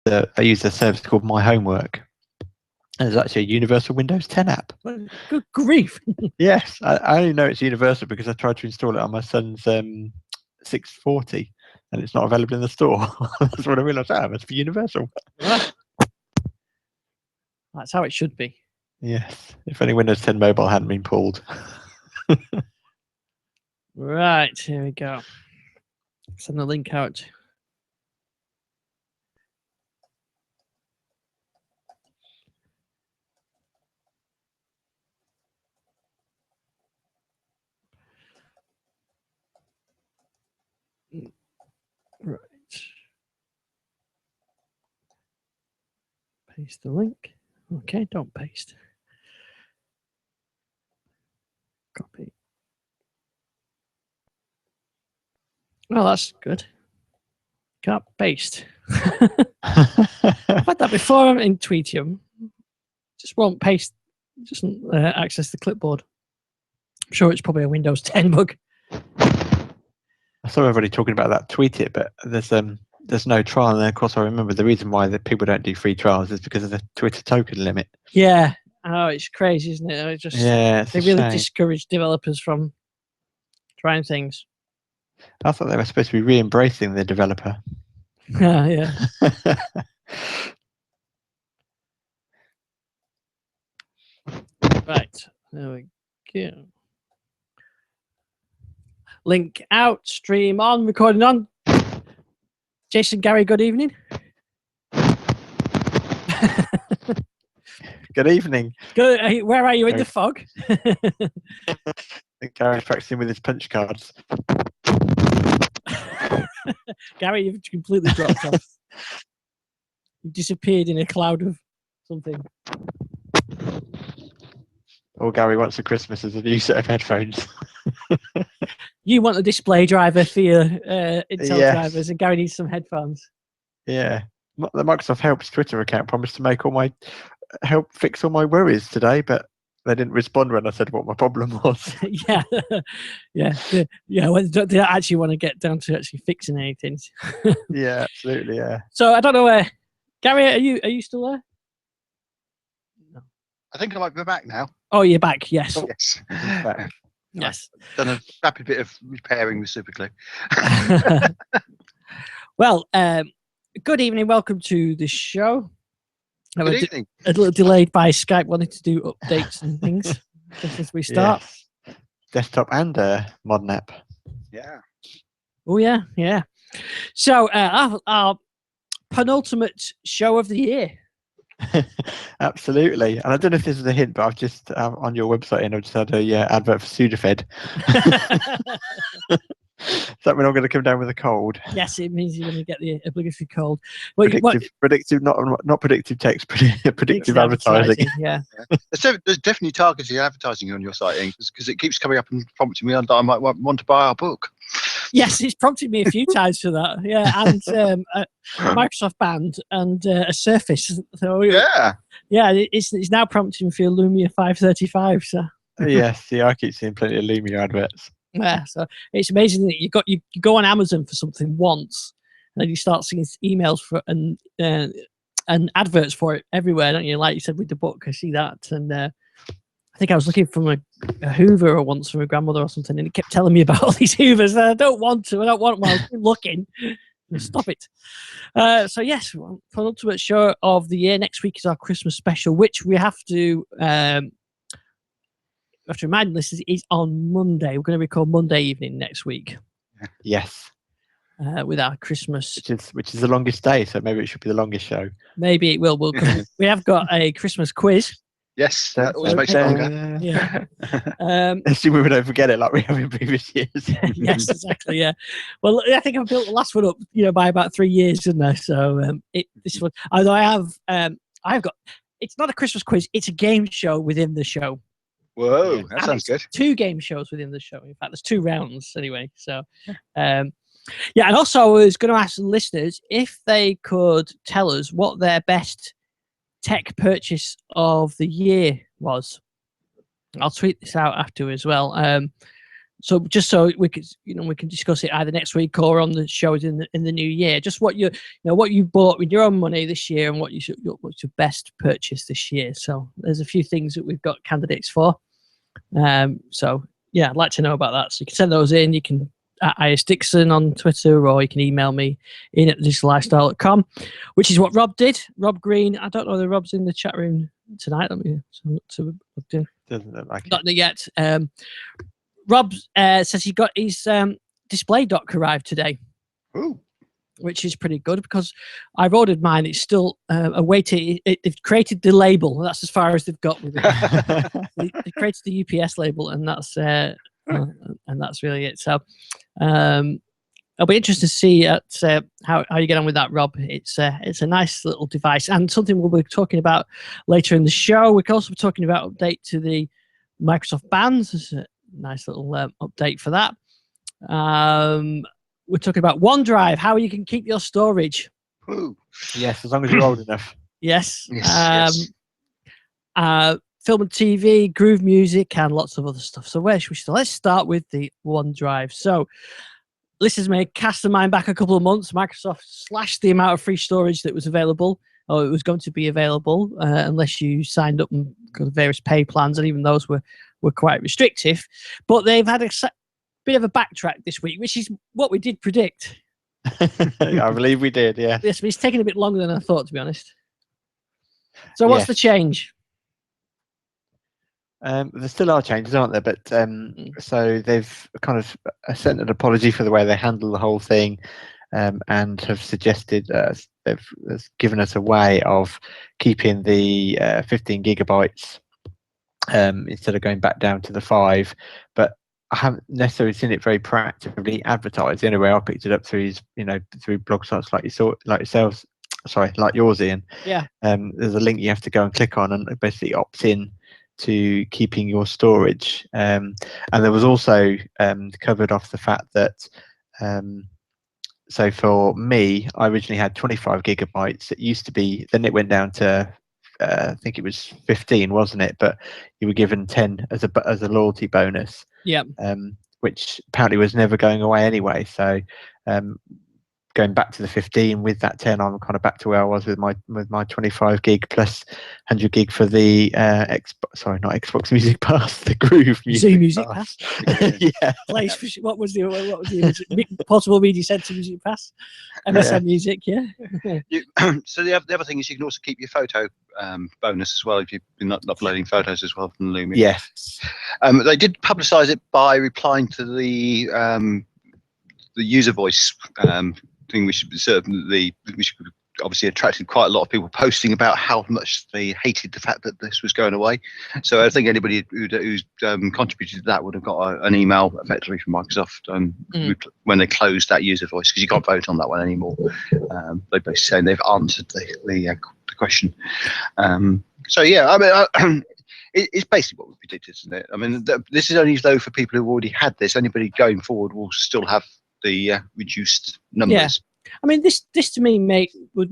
I use a service called My Homework. And it's actually a universal Windows 10 app. Good grief. Yes, I only know it's universal because I tried to install it on my son's 640 and it's not available in the store. That's what I realised. It must be universal. That's how it should be. Yes, if only Windows 10 Mobile hadn't been pulled. Right, here we go. Send the link out. Right. Paste the link. Okay, don't paste. Copy. Oh, that's good. Can't paste. I've had that before in Tweetium. Just won't paste. Doesn't access the clipboard. I'm sure it's probably a Windows 10 bug. I saw everybody talking about that tweet it, but there's no trial. And of course, I remember the reason why that people don't do free trials is because of the Twitter token limit. Yeah. Oh, it's crazy, isn't it? It just, they really discourage developers from trying things. I thought they were supposed to be re-embracing the developer. Yeah. Right. There we go. Link out, stream on, recording on. Jason, Gary, good evening. Good evening. Good. Where are you in the fog? Gary's practicing with his punch cards. Gary, you've completely dropped off. You disappeared in a cloud of something. All Gary wants for Christmas is a new set of headphones. You want a display driver for your Intel drivers, and Gary needs some headphones. Yeah. The Microsoft Help's Twitter account promised to help fix all my worries today, but they didn't respond when I said what my problem was. Yeah. Well, they don't actually want to get down to actually fixing anything. Yeah, absolutely. Yeah. So I don't know where, Gary, are you still there? No. I think I might be back now. Oh, you're back. Yes. Oh, yes. Back. Yes. I've done a rapid bit of repairing with Superglue. Well, good evening. Welcome to the show. Good evening. A little delayed by Skype wanting to do updates and things just as we start. Yes. Desktop and modern app. Yeah. Oh, yeah. So our penultimate show of the year. Absolutely. And I don't know if this is a hint, but I've just on your website and I've just had a advert for Sudafed. Does that mean I'm going to come down with a cold? Yes, it means you're going to get the obligatory cold. Well, predictive, not predictive text, predictive advertising. Yeah. There's definitely targeted advertising on your site, because it keeps coming up and prompting me that I might want to buy our book. Yes, it's prompted me a few times for that. Yeah, and Microsoft Band and a Surface. So yeah, it's now prompting for Lumia 535. So yes, I keep seeing plenty of Lumia adverts. Yeah, so it's amazing that you go on Amazon for something once, and then you start seeing emails for and adverts for it everywhere, don't you? Like you said with the book, I see that, and I think I was looking for a Hoover once from a grandmother or something, and it kept telling me about all these Hoovers. And I don't want one. I was looking. Stop it. So yes, penultimate show of the year. Next week is our Christmas special, which we have to remind listeners is on Monday. We're going to record Monday evening next week. Yes. With our Christmas, which is the longest day, so maybe it should be the longest show. Maybe it will. We have got a Christmas quiz. Yes, that always makes it longer. Yeah. Assuming we don't forget it like we have in previous years. Yes, exactly. Yeah. Well, I think I've built the last one up, by about 3 years, didn't I? So this one, although I've got. It's not a Christmas quiz. It's a game show within the show. Whoa, that sounds good. 2 game shows within the show. In fact, there's 2 rounds anyway. So, and also I was going to ask the listeners if they could tell us what their best tech purchase of the year was. I'll tweet this out after as well. So just so we could, we can discuss it either next week or on the shows in the new year. Just what what you bought with your own money this year, and what's your best purchase this year. So there's a few things that we've got candidates for. So yeah, I'd like to know about that. So you can send those in. You can at IS Dixon on Twitter, or you can email me in at digitallifestyle.com, which is what Rob did. Rob Green. I don't know whether Rob's in the chat room tonight. Let me Doesn't look like not yet. Rob says he got his display dock arrived today. Ooh. Which is pretty good, because I've ordered mine. It's still awaiting. They've created the label. That's as far as they've got with it. They created the UPS label, and that's really it. So I'll be interested to see how you get on with that, Rob. It's a nice little device, and something we'll be talking about later in the show. We can also be talking about update to the Microsoft bans. There's a nice little update for that. We're talking about OneDrive, how you can keep your storage. Ooh. Yes, as long as you're old enough. Yes. Yes. Film and TV, Groove Music, and lots of other stuff. So where should we start? Let's start with the OneDrive. So listeners may cast their mind back a couple of months. Microsoft slashed the amount of free storage that was available, or it was going to be available, unless you signed up and got various pay plans, and even those were quite restrictive. But they've had a bit of a backtrack this week, which is what we did predict. I believe we did, yeah. Yes, but it's taken a bit longer than I thought, to be honest. So what's the change? There still are changes, aren't there? But so they've kind of sent an apology for the way they handle the whole thing, and have suggested they've given us a way of keeping the 15 gigabytes instead of going back down to the 5. But I haven't necessarily seen it very proactively advertised. The only way I picked it up through is, through blog sites like yours, Ian. Yeah. There's a link you have to go and click on, and it basically opts in to keeping your storage. And there was also covered off the fact that so for me, I originally had 25 gigabytes. It used to be, then it went down to I think it was 15, wasn't it? But you were given 10 as a loyalty bonus. Yeah. Which apparently was never going away anyway. So going back to the 15 with that 10, I'm kind of back to where I was with my 25 gig plus 100 gig for the Xbox Music Pass, the Groove Music Pass. Yeah. What was the Portable Media Center Music Pass? MSN Music, yeah. So the other thing is you can also keep your photo bonus as well if you've been uploading photos as well from Lumia. Yes. They did publicise it by replying to the user voice thing, which obviously attracted quite a lot of people posting about how much they hated the fact that this was going away. So I think anybody who's contributed to that would have got an email effectively from Microsoft when they closed that user voice, because you can't vote on that one anymore. They're basically saying they've answered the question. So yeah, I mean. It's basically what we predicted, isn't it? I mean, this is only though for people who already had this. Anybody going forward will still have the reduced numbers. Yeah. I mean, this to me would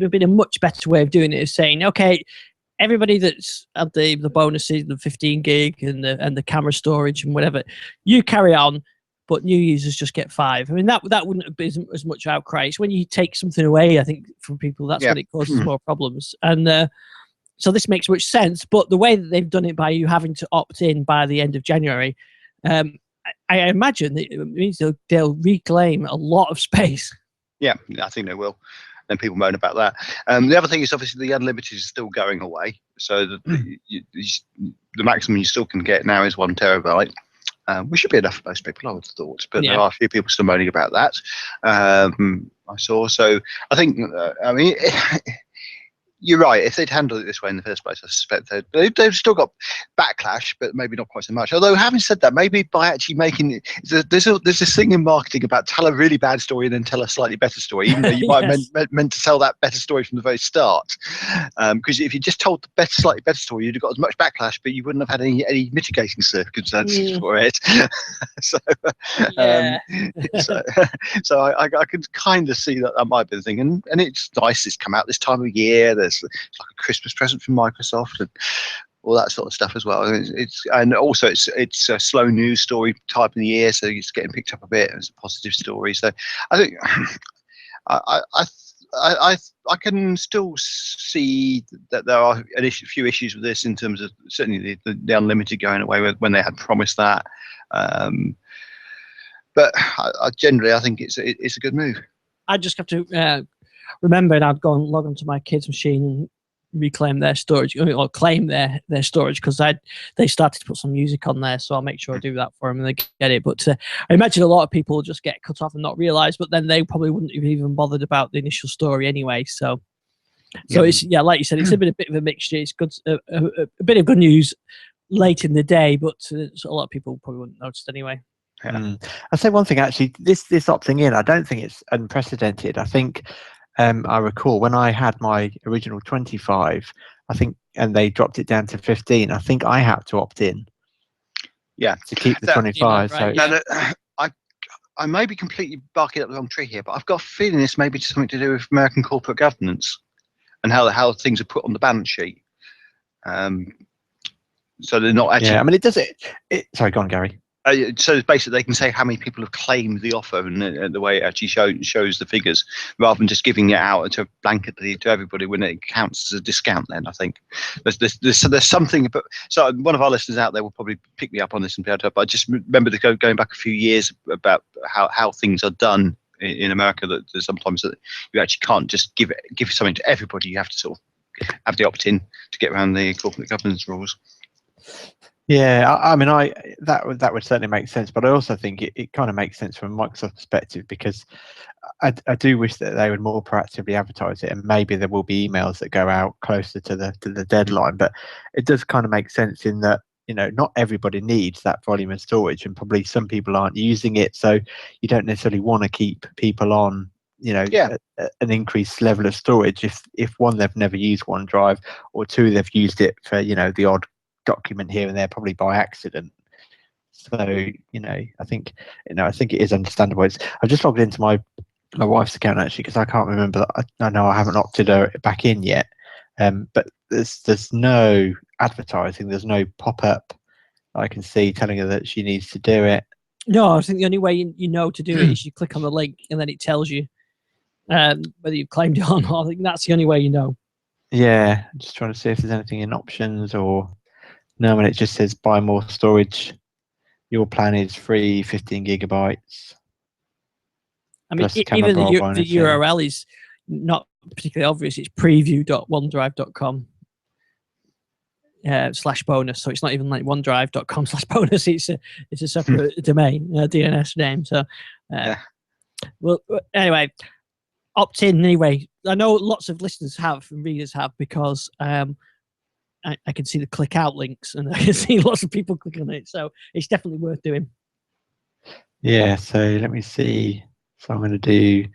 have been a much better way of doing it, is saying, okay, everybody that's had the bonuses, the 15 gig and the camera storage and whatever, you carry on, but new users just get 5. I mean, that wouldn't have been as much outcry. It's when you take something away, I think, from people, that's when it causes more problems. And so this makes much sense, but the way that they've done it by you having to opt in by the end of January, I imagine that it means they'll reclaim a lot of space. Yeah, I think they will. Then people moan about that. The other thing is obviously the unlimited is still going away. So the maximum you still can get now is 1 terabyte. Which should be enough for most people, I would have thought. But there are a few people still moaning about that. I saw. So I think, I mean, you're right. If they'd handled it this way in the first place, I suspect they've still got backlash, but maybe not quite so much. Although, having said that, maybe by actually making it, there's this thing in marketing about tell a really bad story and then tell a slightly better story, even though you might have meant to tell that better story from the very start. Because if you just told the slightly better story, you'd have got as much backlash, but you wouldn't have had any mitigating circumstances for it. So I could kind of see that might be the thing, and it's nice. It's come out this time of year. It's like a Christmas present from Microsoft, and all that sort of stuff as well. And also it's a slow news story type of the year, so it's getting picked up a bit. It's a positive story. So I think I can still see that there are few issues with this in terms of certainly the unlimited going away when they had promised that. But generally, I think it's a good move. I just have to remember, and I'd go and log onto my kids' machine and reclaim their storage, or claim their storage, because they started to put some music on there, so I'll make sure I do that for them and they get it. But I imagine a lot of people will just get cut off and not realize, but then they probably wouldn't have even bothered about the initial story anyway. So it's like you said, it's a bit of a mixture. It's good, a bit of good news late in the day, but a lot of people probably wouldn't notice anyway. Yeah. I'll say one thing actually. This opting in, I don't think it's unprecedented. I think I recall when I had my original 25, I think, and they dropped it down to 15. I think I had to opt in. Yeah, to keep the 25. Right, so I may be completely barking up the wrong tree here, but I've got a feeling this may be something to do with American corporate governance and how things are put on the balance sheet. So they're not actually. Yeah, I mean, it does it. Sorry, go on, Gary. So basically, they can say how many people have claimed the offer, and the way it actually shows the figures, rather than just giving it out to blanketly to everybody when it counts as a discount. Then I think there's something. But so one of our listeners out there will probably pick me up on this and be able to. But I just remember going back a few years about how things are done in America. That there's sometimes that you actually can't just give something to everybody. You have to sort of have the opt-in to get around the corporate governance rules. Yeah, I mean, that would certainly make sense, but I also think it kind of makes sense from a Microsoft perspective, because I do wish that they would more proactively advertise it, and maybe there will be emails that go out closer to the deadline. But it does kind of make sense in that, you know, not everybody needs that volume of storage, and probably some people aren't using it, so you don't necessarily want to keep people on, you know, an increased level of storage if one, they've never used OneDrive, or two, they've used it for, you know, the odd document here and there, probably by accident. So, you know, I think it is understandable. I've just logged into my wife's account actually, because I can't remember that. I know I haven't opted her back in yet, but there's no advertising, there's no pop-up I can see telling her that she needs to do it. No, I think the only way you know to do it is you click on the link and then it tells you whether you've claimed it or not. I think that's the only way you know. Yeah, I'm just trying to see if there's anything in options or. No, and it just says buy more storage. Your plan is free, 15 gigabytes. I mean, even the URL is not particularly obvious. It's preview.onedrive.com /bonus. So it's not even like onedrive.com/bonus. It's a separate domain, DNS name. So, well, anyway, opt in anyway. I know lots of listeners have and readers have, because I can see the click out links, and I can see lots of people click on it. So it's definitely worth doing. Yeah, so let me see. So I'm going to do,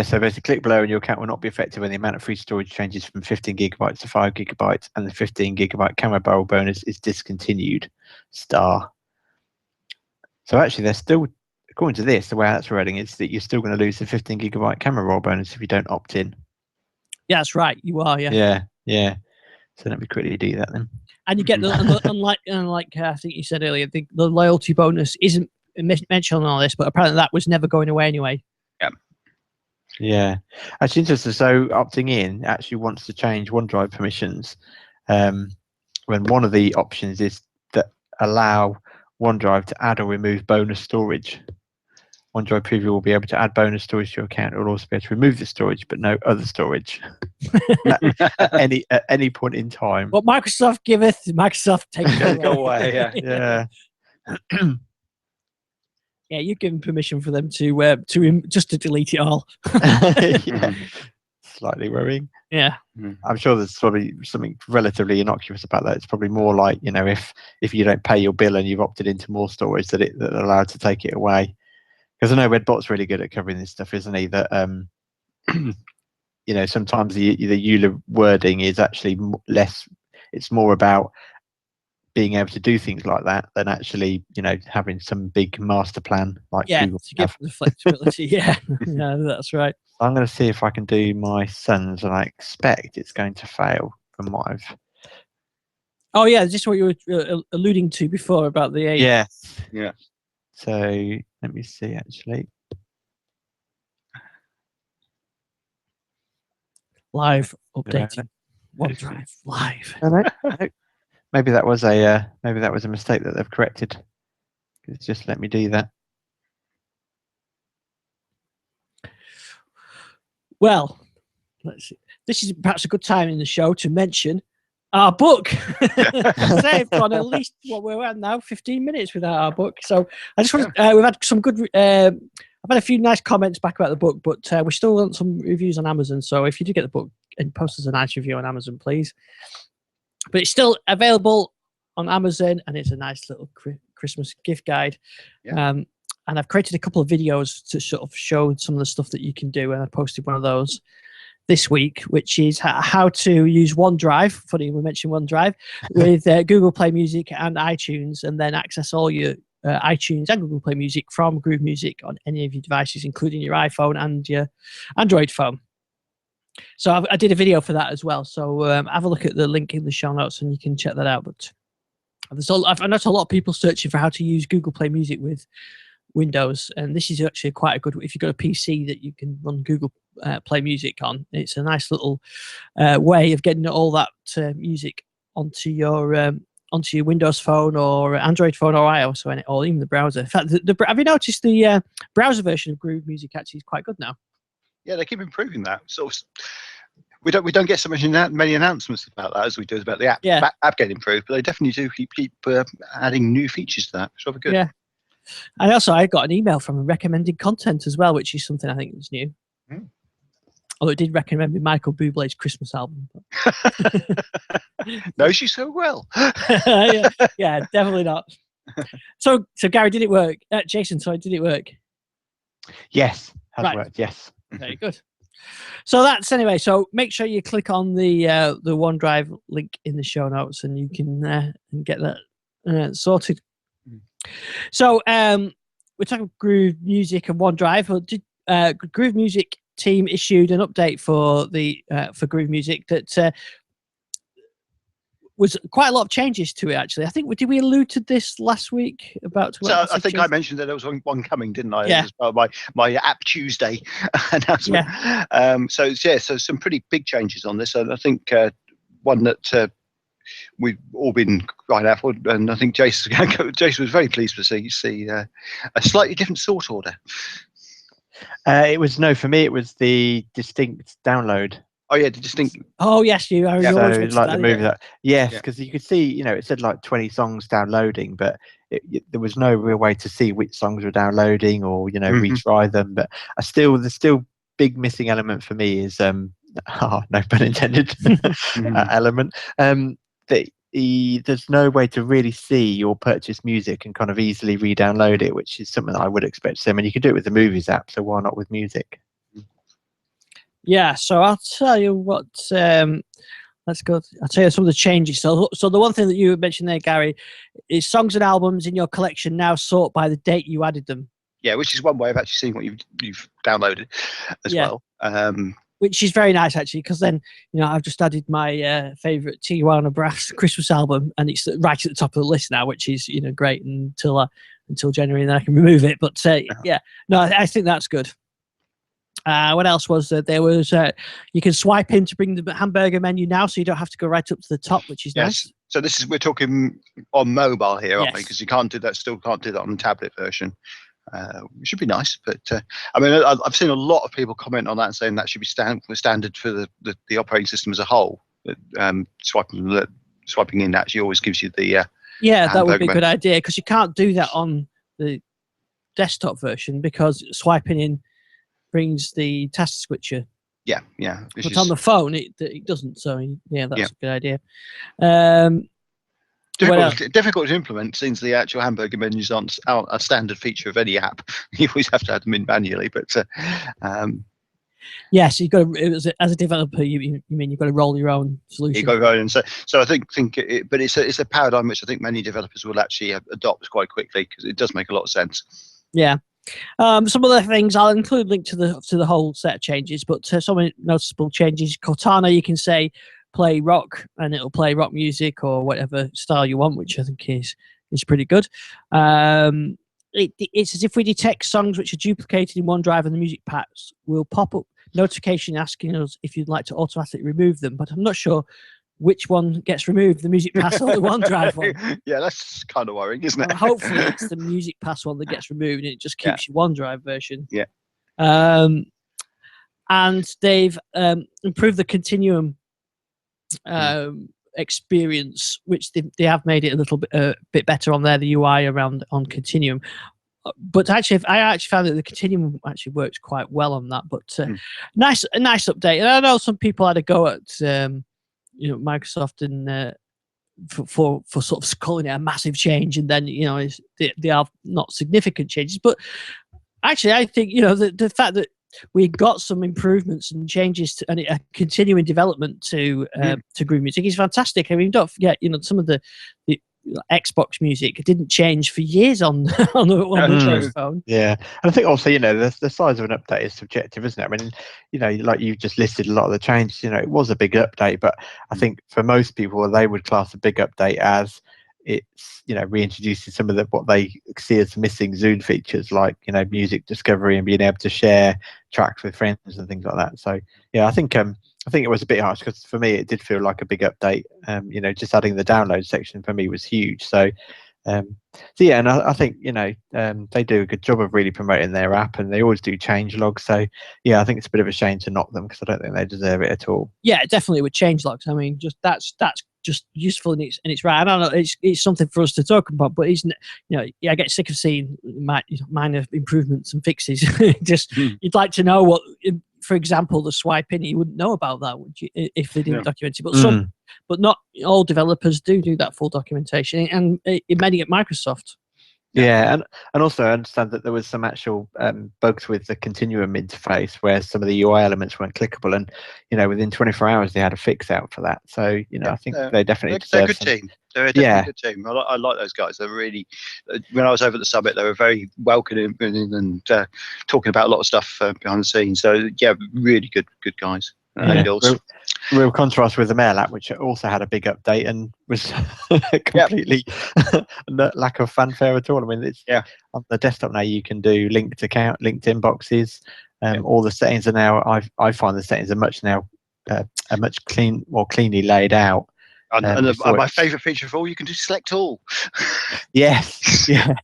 so basically click below and your account will not be affected when the amount of free storage changes from 15 gigabytes to 5 gigabytes and the 15 gigabyte camera barrel bonus is discontinued. So actually they're still, according to this, the way that's wording is that you're still going to lose the 15 gigabyte camera roll bonus if you don't opt in. Yeah, that's right. You are, yeah. Yeah. So let me quickly do that then. And you get the unlike I think you said earlier, the loyalty bonus isn't mentioned on all this, but apparently that was never going away anyway. Yeah. Actually interesting. So opting in actually wants to change OneDrive permissions. When one of the options is that allow OneDrive to add or remove bonus storage. OneDrive Preview will be able to add bonus storage to your account. It will also be able to remove the storage, but no other storage at any point in time. What Microsoft giveth, Microsoft taketh go away. Yeah. Yeah, you've given permission for them to just to delete it all. Yeah. Slightly worrying. Yeah. I'm sure there's probably something relatively innocuous about that. It's probably more like, you know, if you don't pay your bill and you've opted into more storage, that they're allowed to take it away. Because I know Redbot's really good at covering this stuff, isn't he? That you know, sometimes the EULA wording is actually less. It's more about being able to do things like that than actually, you know, having some big master plan like Google to give the flexibility. Yeah, that's right. I'm going to see if I can do my sons, and I expect it's going to fail from what I've Oh yeah, is this what you were alluding to before about the age? Yes. Yeah. So let me see. Actually, Live no, updating OneDrive live. no. Maybe that was a mistake that they've corrected. It's just let me do that. Well, let's see. This is perhaps a good time in the show to mention our book. They've gone at least what we're at now, 15 minutes without our book. So I just want to, we've had some good. I've had a few nice comments back about the book, but we still want some reviews on Amazon. So if you do get the book, and post us a nice review on Amazon, please. But it's still available on Amazon, and it's a nice little Christmas gift guide. Yeah. And I've created a couple of videos to sort of show some of the stuff that you can do, and I posted one of those this week, which is how to use OneDrive. Funny we mentioned OneDrive with Google Play Music and iTunes, and then access all your iTunes and Google Play Music from Groove Music on any of your devices, including your iPhone and your Android phone. So I did a video for that as well. So have a look at the link in the show notes, and you can check that out. But I've noticed a lot of people searching for how to use Google Play Music with Windows, and this is actually quite a good, if you've got a PC that you can run Google Play Music on. It's a nice little way of getting all that music onto your Windows phone or Android phone or iOS or even the browser. In fact, have you noticed the browser version of Groove Music actually is quite good now? Yeah, they keep improving that. So we don't get so many announcements about that as we do about the app. Yeah. App getting improved, but they definitely do keep adding new features to that. It's rather good. Yeah. And also, I got an email from recommended content as well, which is something I think is new. Mm. Although it did recommend me Michael Bublé's Christmas album. Knows you so well. yeah, definitely not. So Gary, did it work? Jason, sorry, did it work? Yes, has Right. worked. Yes. Very good. So that's anyway. So make sure you click on the OneDrive link in the show notes, and you can get that sorted. So we're talking Groove Music and OneDrive. Well, Groove Music team issued an update for Groove Music that was quite a lot of changes to it. Actually, I think did we allude to this last week about? So I think I mentioned that there was one coming, didn't I? Yeah. As part of my App Tuesday announcement. Yeah. So some pretty big changes on this, and I think one that we've all been crying out for, and I think Jason was very pleased to see a slightly different sort order. For me, it was the distinct download. Oh yeah, the distinct. Oh yes, you. So like the movie that. Yes, Yeah. because you could see, it said like 20 songs downloading, but there was no real way to see which songs were downloading or retry them. But the still big missing element for me is no pun intended element. There's no way to really see your purchased music and kind of easily re-download it, which is something that I would expect to see. I mean, you could do it with the Movies app, so why not with music? Yeah, so I'll tell you what. Let's go. I'll tell you some of the changes. So the one thing that you mentioned there, Gary, is songs and albums in your collection now sort by the date you added them. Yeah, which is one way of actually seeing what you've downloaded as well. Which is very nice actually, because then I've just added my favorite Tijuana Brass Christmas album, and it's right at the top of the list now, which is great until January, and then I can remove it. But I think that's good. What else was there? There was you can swipe in to bring the hamburger menu now, so you don't have to go right up to the top, which is nice. So we're talking on mobile here, aren't we? Yes. Because you can't do that. Still can't do that on the tablet version. It should be nice, but I mean, I've seen a lot of people comment on that and saying that should be standard for the operating system as a whole. Swiping in actually always gives you the that would be a good idea, because you can't do that on the desktop version because swiping in brings the task switcher. Yeah. But on the phone it doesn't. So that's a good idea. Difficult to implement since the actual hamburger menus aren't a standard feature of any app. You always have to add them in manually. But yes, you've got to, as a developer, you mean you've got to roll your own solution. You've got to go in. So I think but it's a paradigm which I think many developers will actually adopt quite quickly, because it does make a lot of sense. Yeah. Some other things I'll include link to the whole set of changes, but some noticeable changes. Cortana, you can say play rock, and it'll play rock music or whatever style you want, which I think is pretty good. It's as if we detect songs which are duplicated in OneDrive, and the music packs will pop up notification asking us if you'd like to automatically remove them. But I'm not sure which one gets removed, the Music Pass or the OneDrive one. Yeah, that's kind of worrying, isn't it? Well, hopefully it's the Music Pass one that gets removed, and it just keeps your OneDrive version. Yeah. And they've improved the Continuum experience, which they have made it a little bit better on there, the UI around on Continuum. But actually, I actually found that the Continuum actually works quite well on that. But a nice update. And I know some people had a go at Microsoft and for sort of calling it a massive change, and then they are not significant changes. But actually, I think the fact that we got some improvements and changes and a continuing development to Groove Music is fantastic. I mean, don't forget, some of the Xbox music didn't change for years on the Windows phone. Yeah, and I think also the size of an update is subjective, isn't it? I mean, like you just listed a lot of the changes. It was a big update, but I think for most people they would class a big update as it's reintroducing some of what they see as missing Zune features, like music discovery and being able to share tracks with friends and things like that. So yeah, I think it was a bit harsh, because for me it did feel like a big update. Just adding the download section for me was huge. So yeah, and I think they do a good job of really promoting their app, and they always do change logs. So yeah, I think it's a bit of a shame to knock them, because I don't think they deserve it at all. Yeah, definitely with change logs. I mean, just that's just useful and it's right. I don't know, it's something for us to talk about, but I get sick of seeing minor improvements and fixes. You'd like to know what, for example, the swipe in, you wouldn't know about that, would you, if they didn't document it? But but not all developers do that full documentation, and many at Microsoft. Yeah, and also I understand that there was some actual bugs with the Continuum interface where some of the UI elements weren't clickable, and within 24 hours they had a fix out for that. So I think they definitely they're a deserve good team. They're a good team. I like those guys. They're really. When I was over at the summit, they were very welcoming and talking about a lot of stuff behind the scenes. So yeah, really good guys. Real contrast with the Mail app, which also had a big update and was completely lack of fanfare at all. I mean, it's on the desktop now. You can do linked inboxes. All the settings are now. I find the settings are much more cleanly laid out. And my favourite feature of all, you can do select all. Yes, yeah.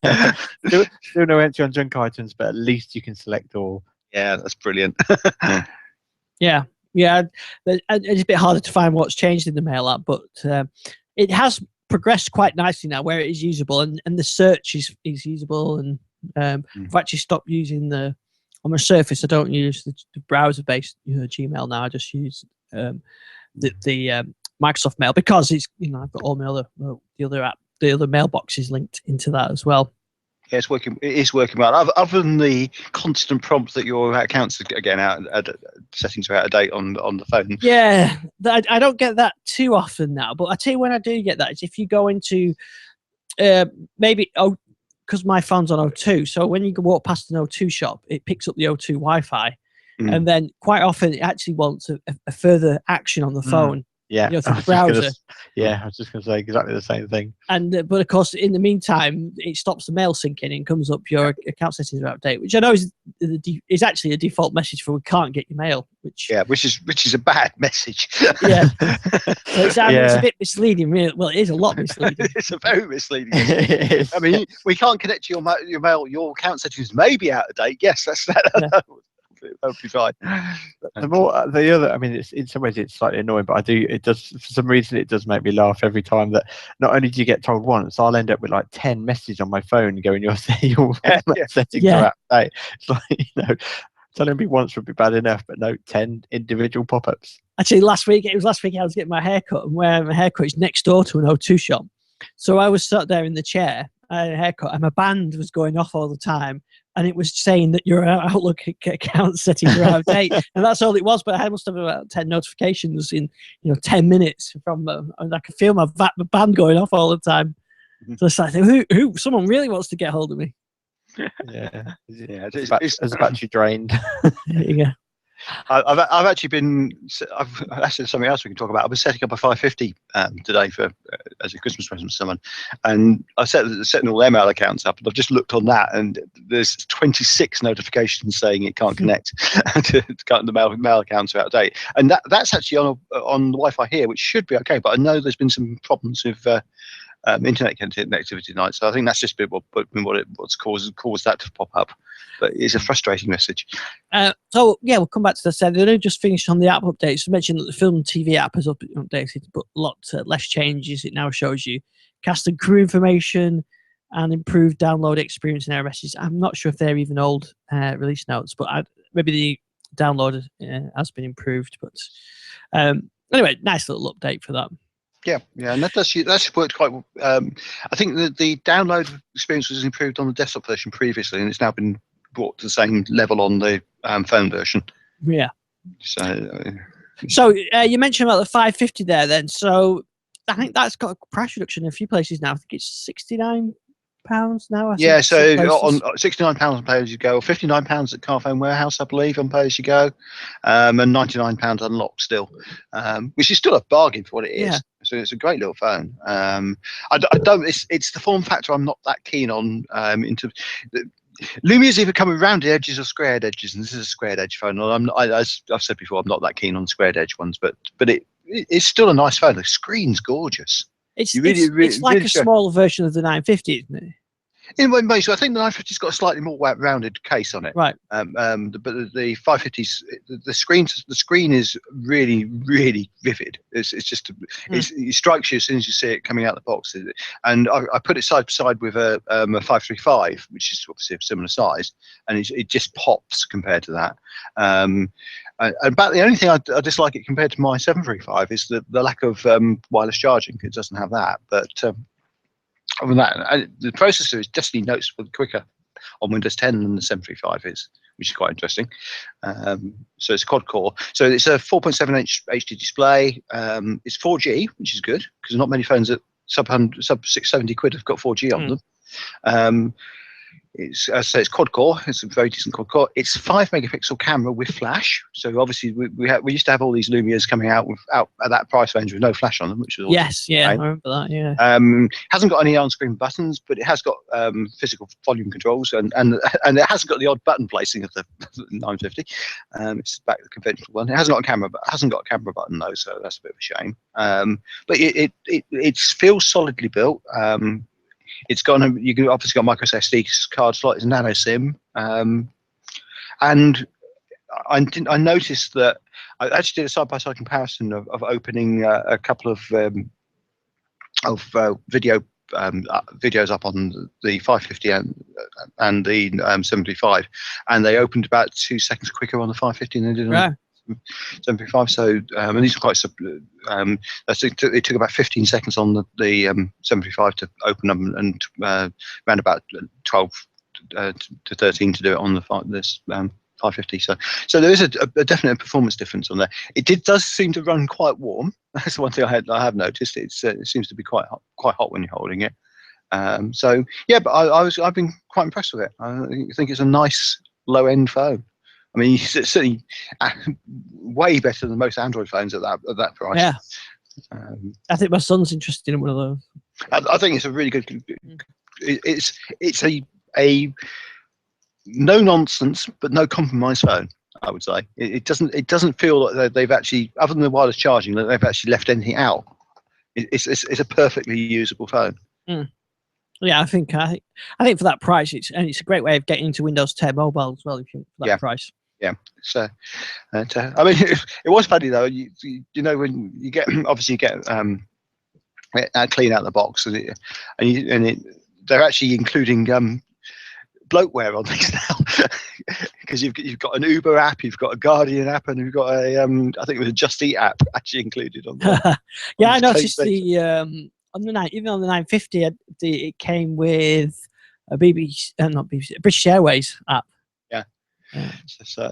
Still no entry on junk items, but at least you can select all. Yeah, that's brilliant. Yeah, it's a bit harder to find what's changed in the Mail app, but it has progressed quite nicely now where it is usable, and the search is usable, and I've actually stopped using on my Surface. I don't use the browser-based Gmail now. I just use the Microsoft Mail, because it's I've got all my the other mailboxes linked into that as well. Yeah, it is working well. Other than the constant prompt that your accounts are getting settings are out of date on the phone. Yeah, I don't get that too often now. But I tell you when I do get that is if you go into because my phone's on O2, so when you walk past an O2 shop, it picks up the O2 Wi-Fi, and then quite often it actually wants a further action on the phone. Yeah, through the browser. I was just going to say exactly the same thing. And but of course, in the meantime, it stops the mail syncing and comes up your account settings are out of date, which I know is actually a default message for we can't get your mail. Which is a bad message. Yeah, it's a bit misleading. Really. Well, it is a lot misleading. It's a very misleading. I mean, we can't connect to your mail. Your account settings may be out of date. Yes, that would be fine. The other, I mean, it's in some ways it's slightly annoying, but it does for some reason it does make me laugh every time that not only do you get told once, I'll end up with like 10 messages on my phone going, your settings are out of date. It's like, telling me once would be bad enough, but no, 10 individual pop-ups. Actually, last week I was getting my haircut, and where my haircut is next door to an O2 shop. So I was sat there in the chair, I had a haircut, and my band was going off all the time. And it was saying that your Outlook account settings are out of date, and that's all it was. But I must have about 10 notifications in 10 minutes from, and I could feel my band going off all the time. So it's like, who? Someone really wants to get hold of me. Yeah. As battery drained. There you go. I've actually been. That's something else we can talk about. I was setting up a 550 today for as a Christmas present for someone, and I setting all their mail accounts up. And I've just looked on that, and there's 26 notifications saying it can't connect. The mail accounts are out of date, and that's actually on the Wi-Fi here, which should be okay. But I know there's been some problems with internet connectivity tonight, so I think that's just been what's caused that to pop up. But it's a frustrating message. So yeah, we'll come back to this. They only just finished on the app updates. You mentioned that the film and TV app has updated, but a lot less changes. It now shows you cast and crew information and improved download experience in error messages. I'm not sure if they're even old release notes, but maybe the download has been improved. But anyway, nice little update for that. Yeah, and that's worked quite well. I think the download experience was improved on the desktop version previously, and it's now been brought to the same level on the phone version. Yeah. So you mentioned about the 550 there then. So I think that's got a price reduction in a few places now. I think it's £69 now. Yeah, so on £69 on pay as you go, or £59 at Carphone Warehouse, I believe, on pay as you go, and £99 unlocked still, which is still a bargain for what it is. Yeah. So it's a great little phone. I don't. It's the form factor I'm not that keen on. Lumia's either coming round the edges or squared edges, and this is a squared edge phone. As I've said before, I'm not that keen on squared edge ones, but it's still a nice phone. The screen's gorgeous. It's like a smaller version of the 950, isn't it? In one way, so I think the 950's got a slightly more rounded case on it. Right. But the 550's the screen is really, really vivid. It's just it strikes you as soon as you see it coming out of the box. And I put it side by side with a 535, which is obviously of similar size, and it just pops compared to that. About the only thing I dislike it compared to my 735 is the lack of wireless charging. It doesn't have that, but other than that, the processor is definitely noticeably quicker on Windows 10 than the 735 is, which is quite interesting. So it's a quad core. So it's a 4.7-inch HD display. It's 4G, which is good because not many phones at sub 670 quid have got 4G on them. It's, as I say, it's quad core. It's a very decent quad core. It's 5-megapixel camera with flash. So obviously we used to have all these Lumias coming out at that price range with no flash on them, which was I remember that. Yeah. Hasn't got any on-screen buttons, but it has got physical volume controls, and it hasn't got the odd button placing of the 950. It's back to the conventional one. It hasn't got a camera button though, so that's a bit of a shame. But it feels solidly built. It's got you obviously got micro SD card slot. It's nano SIM, and I noticed that I actually did a side-by-side comparison of opening a couple of videos up on the 550 and the 735, and they opened about 2 seconds quicker on the 550 than they did on the 735. So and these are quite it took about 15 seconds on the 735 to open them, and around about 12 to 13 to do it on this 550. So there is a definite performance difference on there. It does seem to run quite warm. That's the one thing I have noticed. It seems to be quite hot when you're holding it. So yeah, but I've been quite impressed with it. I think it's a nice low end phone. I mean, it's certainly way better than most Android phones at that price. Yeah. I think my son's interested in one of those. I think it's a really good. It's a no nonsense but no compromise phone. I would say it doesn't feel like they've actually, other than the wireless charging, that they've actually left anything out. It's a perfectly usable phone. Yeah, I think for that price, it's a great way of getting into Windows 10 mobile as well. If you for that price. Yeah, so I mean, it was funny though. You know, when you get obviously you get clean out of the box, they're actually including bloatware on these now, because you've got an Uber app, you've got a Guardian app, and you've got a I think it was a Just Eat app actually included on there. Yeah, I noticed even on the 950, it came with a British Airways app. Yeah. So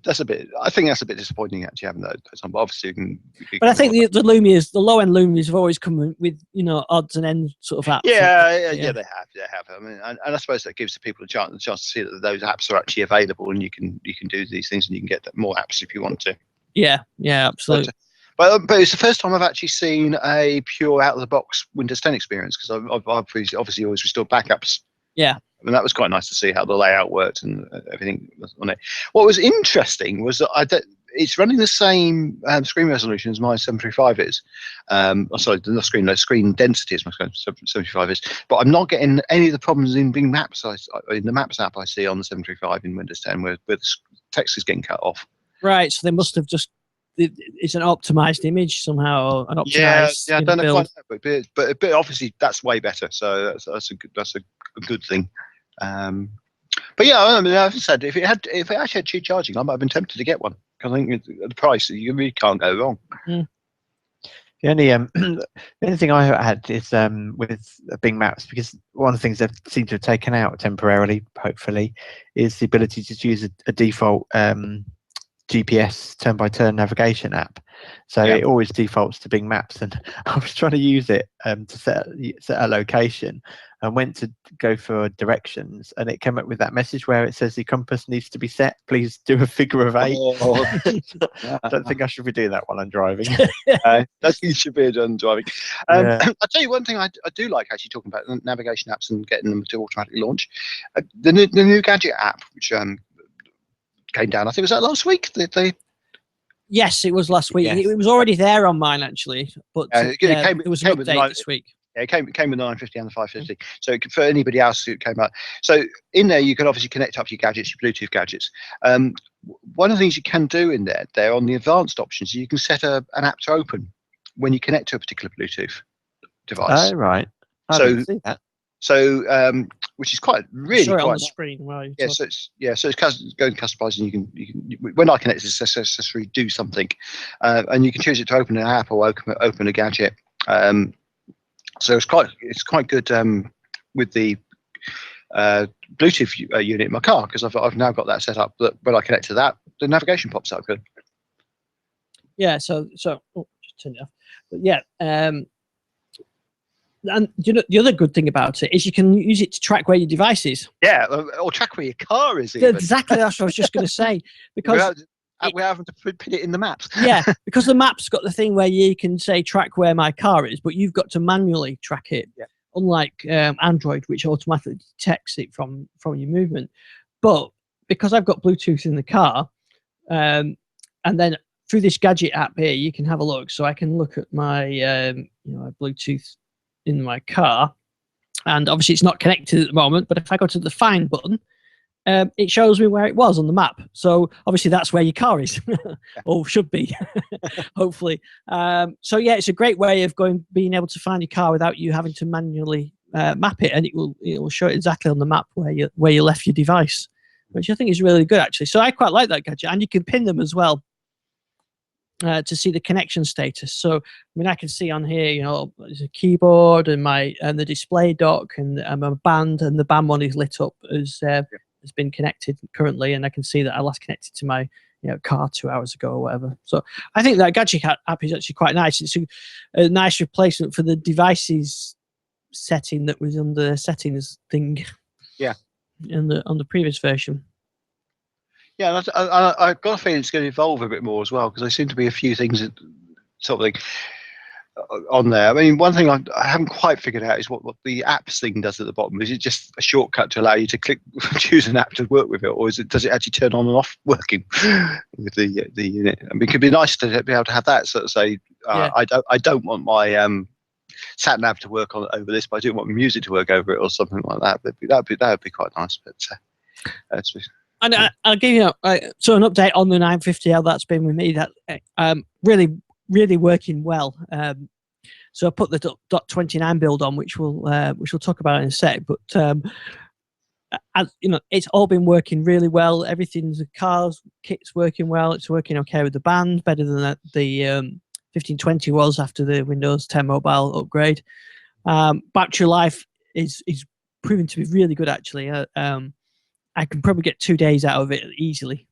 that's a bit. I think that's a bit disappointing actually having those on. But obviously, but I think the Lumias, the low end Lumias, have always come with odds and ends sort of apps. Yeah, they have. I mean, and I suppose that gives the people a chance to see that those apps are actually available, and you can do these things, and you can get more apps if you want to. Yeah, absolutely. But it's the first time I've actually seen a pure out of the box Windows 10 experience, because I've obviously always restored backups. Yeah. And that was quite nice to see how the layout worked and everything on it. What was interesting was that it's running the same screen resolution as my 735 is. Sorry, not screen density as my 735 is. But I'm not getting any of the problems in Bing Maps. In the Maps app I see on the 735 in Windows 10 where the text is getting cut off. Right, so they must have just. It's an optimized image somehow. An optimized I don't know build. quite, but obviously that's way better. So that's a good thing. But yeah, I mean, as I said, if it actually had cheap charging, I might have been tempted to get one. Because I think at the price, you really can't go wrong. Mm. The only thing I had is with Bing Maps, because one of the things they've seemed to have taken out temporarily, hopefully, is the ability to use a default GPS turn-by-turn navigation app. So it always defaults to Bing Maps, and I was trying to use it to set a location, and went to go for directions, and it came up with that message where it says the compass needs to be set. Please do a figure of 8. I don't think I should be doing that while I'm driving. That's you should be done driving. I'll tell you one thing I do like actually talking about navigation apps and getting them to automatically launch. The new Gadget app, which came down. I think was that last week. Yes, it was last week. Yes. It was already there on mine actually, but it was an update this week. Yeah, it came with the 950 and the 550. So for anybody else who came out, so in there you can obviously connect up your gadgets, your Bluetooth gadgets. One of the things you can do in there on the advanced options, you can set an app to open when you connect to a particular Bluetooth device. Oh right. I didn't see that. So which is quite on the screen. Right. So it's going customized, and you can when I connect this accessory, do something, and you can choose it to open an app or open a gadget. So it's quite good with the Bluetooth unit in my car, because I've now got that set up that when I connect to that, the navigation pops up good. Yeah. So just turn it off. But yeah. And the other good thing about it is you can use it to track where your device is. Yeah, or track where your car is. Even. Exactly, that's what I was just going to say. Because we're having to put it in the maps. Yeah, because the map's got the thing where you can say track where my car is, but you've got to manually track it. Yeah. Unlike Android, which automatically detects it from your movement. But because I've got Bluetooth in the car, and then through this Gadget app here, you can have a look. So I can look at my Bluetooth in my car, and obviously it's not connected at the moment, but if I go to the Find button, it shows me where it was on the map. So obviously that's where your car is, or should be, hopefully. So yeah, it's a great way of being able to find your car without you having to manually map it, and it will show it exactly on the map where you left your device, which I think is really good actually. So I quite like that gadget, and you can pin them as well. To see the connection status. So I mean, I can see on here, there's a keyboard and the display dock and my band, and the band one is lit up as has been connected currently, and I can see that I last connected to my car 2 hours ago or whatever. So I think that Gadget app is actually quite nice. It's a nice replacement for the devices setting that was on the settings thing. Yeah. On the previous version. Yeah, I've got a feeling it's going to evolve a bit more as well, because there seem to be a few things that sort of like on there. I mean, one thing I haven't quite figured out is what the apps thing does at the bottom. Is it just a shortcut to allow you to choose an app to work with it, or does it actually turn on and off working with the unit? I mean, it could be nice to be able to have that sort of say, I don't want my sat nav to work on over this, but I do want my music to work over it, or something like that. That would be quite nice. But and I'll give you so an update on the 950, how that's been with me. That really, really working well. So I put the .29 build on, which we'll talk about in a sec. But as it's all been working really well. Everything's the car's kit's working well. It's working okay with the band, better than the 1520 was after the Windows 10 mobile upgrade. Battery life is proving to be really good actually. I can probably get 2 days out of it easily.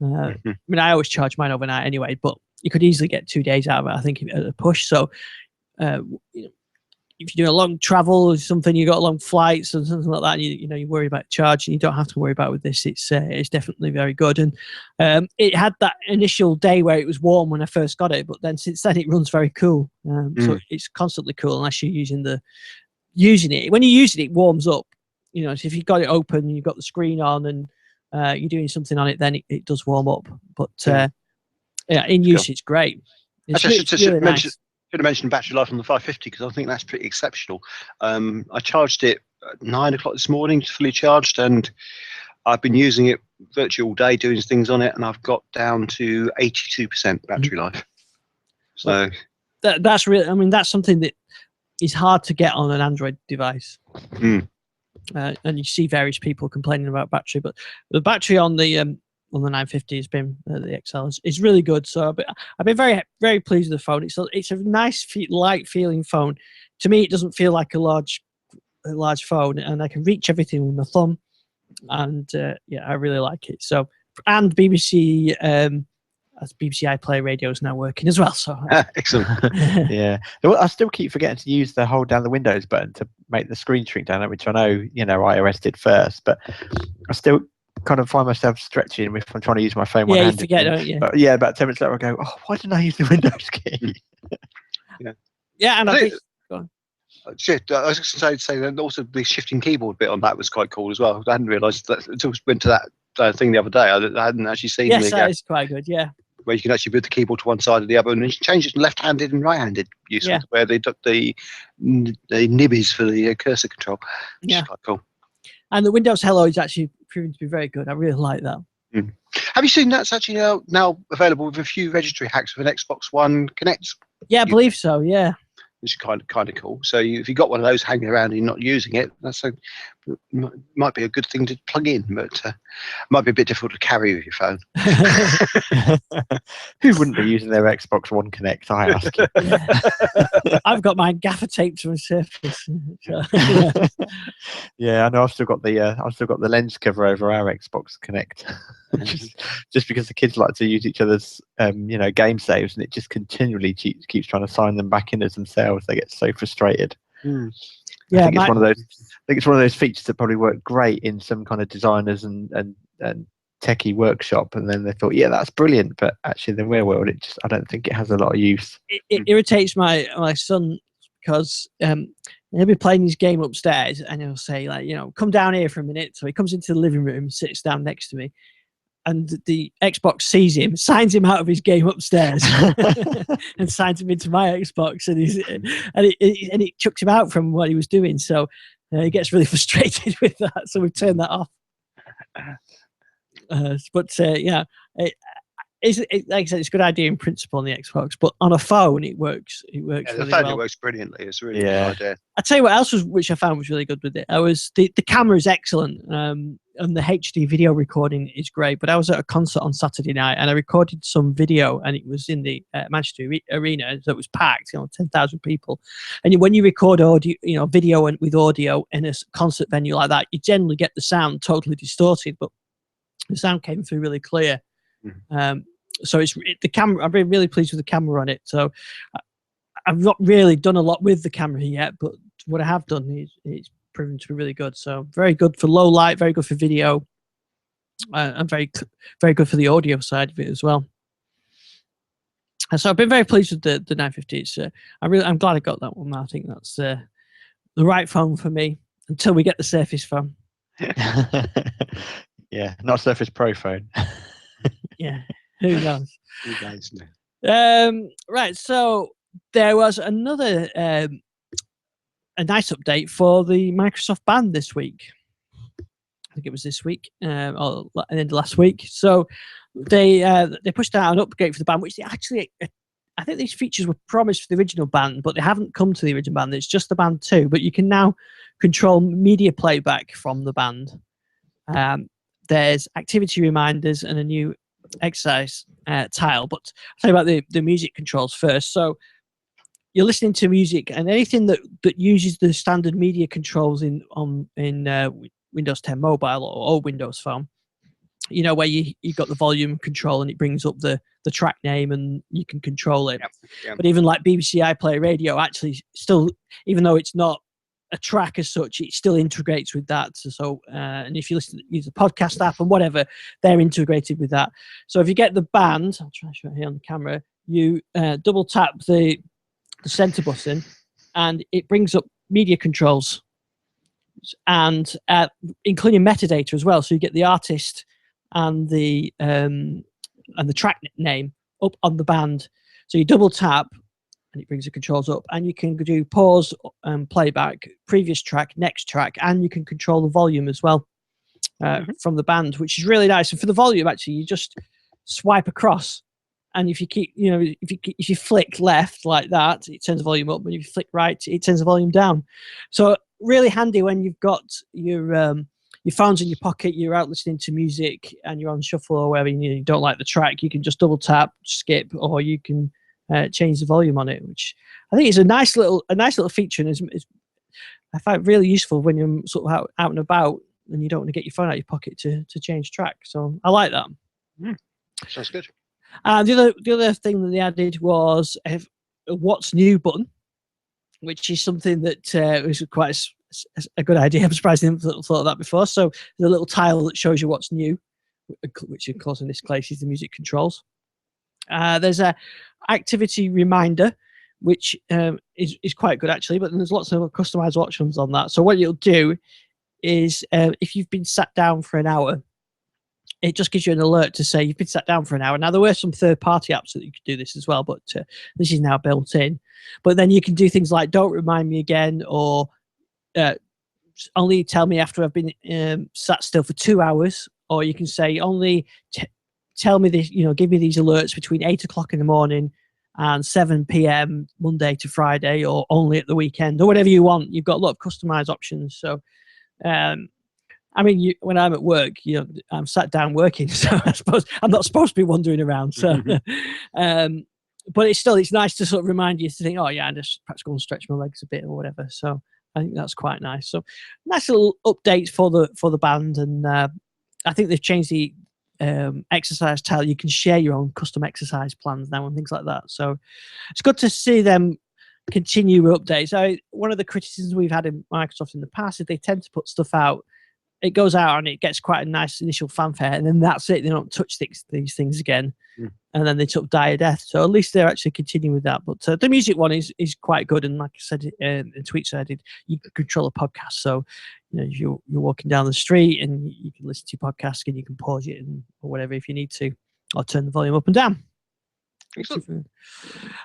I mean, I always charge mine overnight anyway, but you could easily get 2 days out of it, I think, at a push. So, if you're doing a long travel or something, you got long flights and something like that, and you worry about charging, you don't have to worry about it with this. It's definitely very good. And it had that initial day where it was warm when I first got it, but then since then it runs very cool. So it's constantly cool unless you're using it. When you're using it, it warms up. So if you've got it open, you've got the screen on, and you're doing something on it, then it does warm up. But in use, it's great. It's really nice. Should have mentioned battery life on the 550 because I think that's pretty exceptional. I charged it at 9 o'clock this morning, fully charged, and I've been using it virtually all day, doing things on it, and I've got down to 82% battery life. So that's really, I mean, that's something that is hard to get on an Android device. And you see various people complaining about battery, but the battery on the 950 has been the XL is really good. So I've been very, very pleased with the phone. It's a nice, light feeling phone. To me, it doesn't feel like a large phone, and I can reach everything with my thumb. And I really like it. So, and BBC iPlayer radio is now working as well. So excellent. Yeah, I still keep forgetting to use the hold down the Windows button to make the screen shrink down, which I know iOS did first, but I still kind of find myself stretching if I'm trying to use my phone. Yeah, you forget, don't you? Yeah, about 10 minutes later I go, oh, why didn't I use the Windows key? Yeah, and I think. Shit, I was just going to say that also the shifting keyboard bit on that was quite cool as well. I hadn't realised that until I went to that thing the other day. I hadn't actually seen. Yes, that is quite good. Yeah. Where you can actually move the keyboard to one side or the other, and you can change it to left-handed and right-handed use. Yeah. Where they took the nibbies for the cursor control. Which is quite cool. And the Windows Hello is actually proving to be very good. I really like that. Have you seen that's actually now available with a few registry hacks with an Xbox One Connect? Yeah, I believe so. Yeah. Which is kind of cool. So if you've got one of those hanging around and you're not using it, might be a good thing to plug in, but might be a bit difficult to carry with your phone. Who wouldn't be using their Xbox One Connect, I ask you? I've got mine gaffer taped to my Surface. Yeah, I know. I've still got the lens cover over our Xbox Connect, just because the kids like to use each other's game saves, and it just continually keeps trying to sign them back in as themselves. They get so frustrated. Yeah, I think it's one of those. I think it's one of those features that probably work great in some kind of designers and techie workshop, and then they thought, yeah, that's brilliant, but actually in the real world, I don't think it has a lot of use. It irritates my son because he'll be playing his game upstairs, and he'll say come down here for a minute. So he comes into the living room, sits down next to me, and the Xbox sees him, signs him out of his game upstairs, and signs him into my Xbox, and it chucks him out from what he was doing. So he gets really frustrated with that. So we've turned that off. Like I said, it's a good idea in principle on the Xbox, but on a phone it works. It works. Yeah, really the phone well. It works brilliantly. It's a really good idea. I tell you what else which I found was really good with it. The camera is excellent, and the HD video recording is great. But I was at a concert on Saturday night, and I recorded some video, and it was in the Manchester Arena, so it was packed, 10,000 people. And when you record audio, video with audio in a concert venue like that, you generally get the sound totally distorted, but the sound came through really clear. So it's the camera. I've been really pleased with the camera on it. So I've not really done a lot with the camera yet, but what I have done is it's proven to be really good. So very good for low light, very good for video, and very good for the audio side of it as well. And so I've been very pleased with the 950. I'm glad I got that one. I think that's the right phone for me until we get the Surface phone. Yeah, not Surface Pro phone. Yeah. Who knows? Know. Right, so there was another a nice update for the Microsoft band this week. I think it was this week, or at the end of last week. So they pushed out an upgrade for the band, which they actually, I think these features were promised for the original band, but they haven't come to the original band. It's just the band 2, but you can now control media playback from the band. There's activity reminders and a new exercise tile, but I'll tell you about the music controls first. So you're listening to music, and anything that uses the standard media controls in Windows 10 mobile or old Windows phone, where you got the volume control and it brings up the track name and you can control it. Yep. But even like BBC iPlayer Radio actually still, even though it's not a track as such, it still integrates with that. So and if you use the podcast app and whatever, they're integrated with that. So if you get the band, I'll try to show it here on the camera, you double tap the center button and it brings up media controls and including metadata as well. So you get the artist and the track name up on the band. So you double tap and it brings the controls up, and you can do pause and playback, previous track, next track, and you can control the volume as well from the band, which is really nice. And for the volume, actually, you just swipe across, and if you keep, if you flick left like that, it turns the volume up, and if you flick right, it turns the volume down. So really handy when you've got your phone's in your pocket, you're out listening to music, and you're on shuffle or wherever, you don't like the track, you can just double tap, skip, or you can change the volume on it, which I think is a nice little feature, and is I find it really useful when you're sort of out and about and you don't want to get your phone out of your pocket to change track. So I like that. Sounds good. The other thing that they added was a what's new button, which is something that was quite a good idea. I'm surprised they haven't thought of that before. So there's a little tile that shows you what's new, which of course in this case is the music controls. There's a activity reminder, which is quite good actually, but there's lots of customized options on that. So what you'll do is if you've been sat down for an hour, it just gives you an alert to say you've been sat down for an hour. Now, there were some third-party apps that you could do this as well, but this is now built in. But then you can do things like don't remind me again, or only tell me after I've been sat still for 2 hours, or you can say only tell me this, give me these alerts between 8 o'clock in the morning and 7 p.m. Monday to Friday, or only at the weekend, or whatever you want. You've got a lot of customized options. So, I mean, when I'm at work, I'm sat down working, so I suppose I'm not supposed to be wandering around. So, but it's nice to sort of remind you to think, oh yeah, I just perhaps go and stretch my legs a bit or whatever. So I think that's quite nice. So nice little updates for the band, and I think they've changed the exercise tile. You can share your own custom exercise plans now and things like that. So it's good to see them continue updates. One of the criticisms we've had in Microsoft in the past is they tend to put stuff out. It goes out and it gets quite a nice initial fanfare, and then that's it. They don't touch these things again, and then they sort of die a death. So at least they're actually continuing with that. But the music one is quite good, and like I said in tweets I did, you can control a podcast. So if you're walking down the street and you can listen to your podcast, and you can pause it or whatever if you need to, or turn the volume up and down. Excellent.